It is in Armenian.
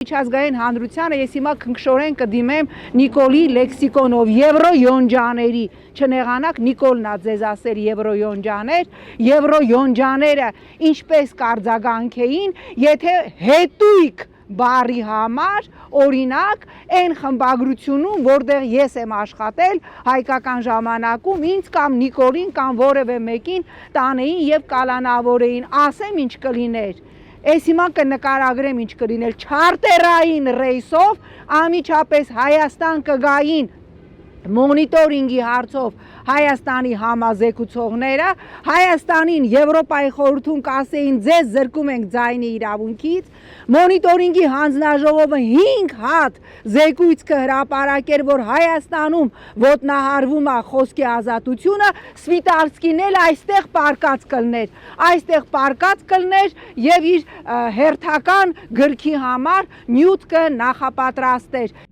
Միջազգային հանրությանը ես հիմա քնքշորեն կդիմեմ Նիկոլի լեքսիկոնով եվրոյոնջաների, չնեղանաք Նիկոլն ա ձեզ ասեր եվրոյոնջաները ինչպես կարձագանքեին, եթե հետույք բարի համար, օրինակ, այն խմբագրությունում, որտեղ ես եմ աշխատել հայկական ժամանակում, ինձ կամ Նիկոլին կամ որևէ մեկին տանեին եւ կալանավորեին, ասեմ ինչ կլիներ։ Այս հիմա կնկարագրեմ ինչ կլիներ չարտերային ռեյսով անմիջապես Հայաստան կգային մոնիտորինգի հարցով Հայաստանի համազեկուցողները Հայաստանին Եվրոպայի խորհրդում կասեին ձեզ զրկում ենք ձայնի իրավունքից մոնիտորինգի հանձնաժողովը 5 հատ զեկույց կհրապարակեր որ Հայաստանում ոտնահարվում է խոսքի ազատությունը Սվիտարսկին էլ այստեղ պարկած կլներ եւ իր հերթական գրքի համար նյութ կնախապատրաստեր